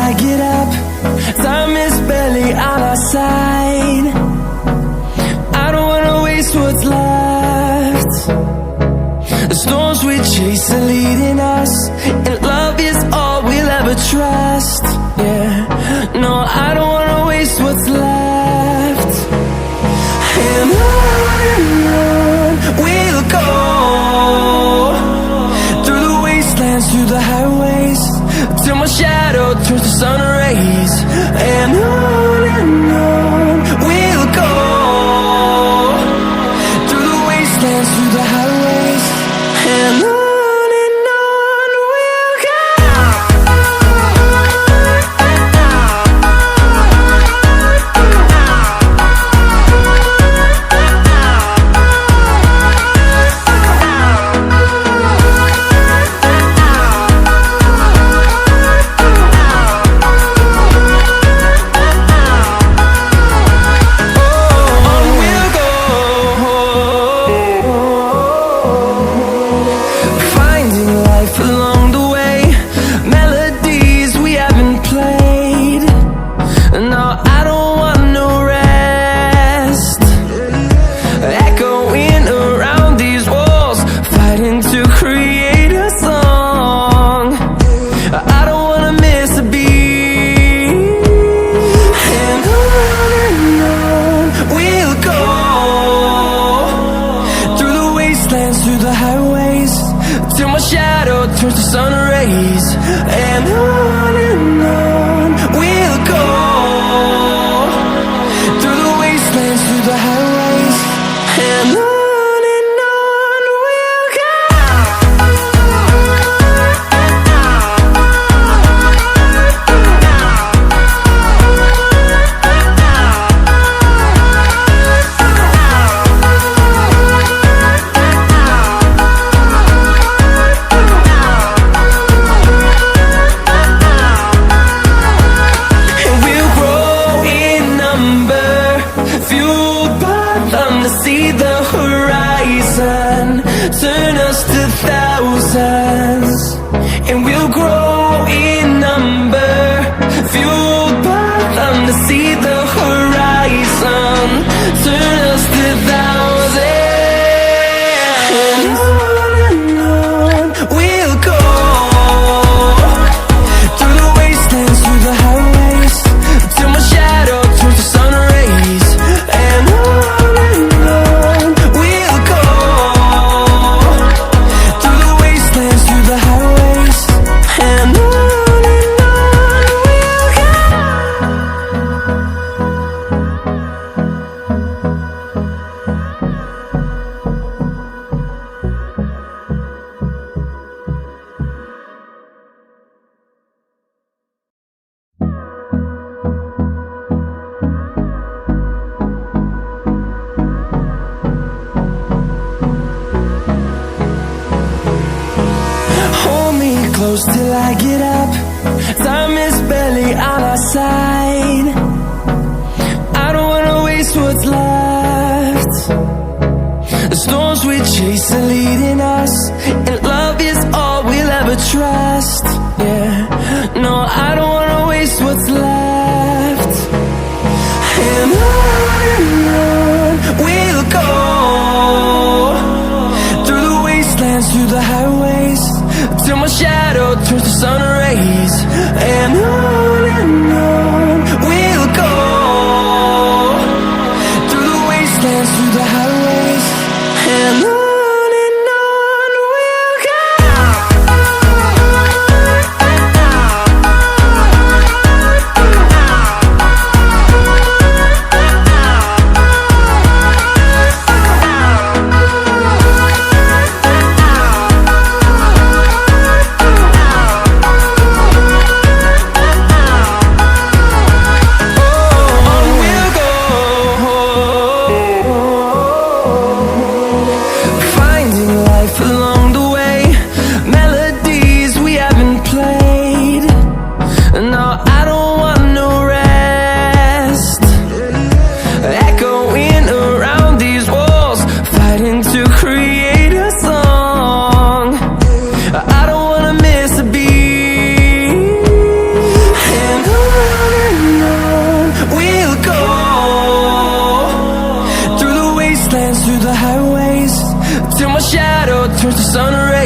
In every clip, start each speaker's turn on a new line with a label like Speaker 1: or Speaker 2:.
Speaker 1: I get up. Time is barely on our side. I don't wanna waste what's left. The storms we chase are leading us, and love is all we'll ever trust. Yeah, no, I don't wanna waste what's left. And on we'll go, through the wastelands, through the highways, till my shadow turns to sun rays. And on we'll go, through the wastelands, through the highways, and on we'll go. Through the highways, till my shadow turns to sun rays. And on we'll go, through the wastelands, through the highways, and on we'll go. See the horizon, turn us to thousands, and we'll grow in number, fueled by them. To see the horizon, turn us to thousands, and on we'll go, through the wastelands, through the highways, till my shadow turns to sun rays. And close till I get up. Time is barely on our side. I don't wanna waste what's left. The storms we chase are leading us, and love is all we'll ever trust. Yeah, no, I don't wanna waste what's left. And on we'll go, through the wastelands, through the highways, till my shadow turns to sun rays. And on we'll go, through the wastelands, through the highways, and on we'll go.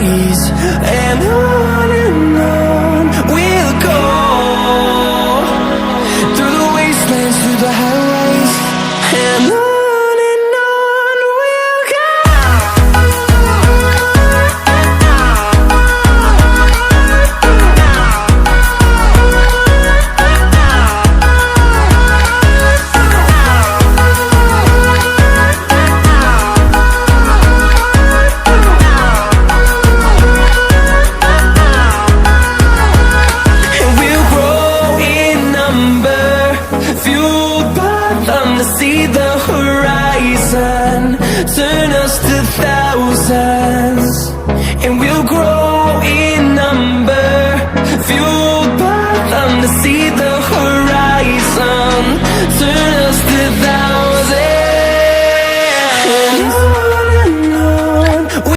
Speaker 1: memories, and on we'll go, through the wastelands, through the highways, and on we'll go. Fueled by them to see the horizon, turn us to thousands, and we'll grow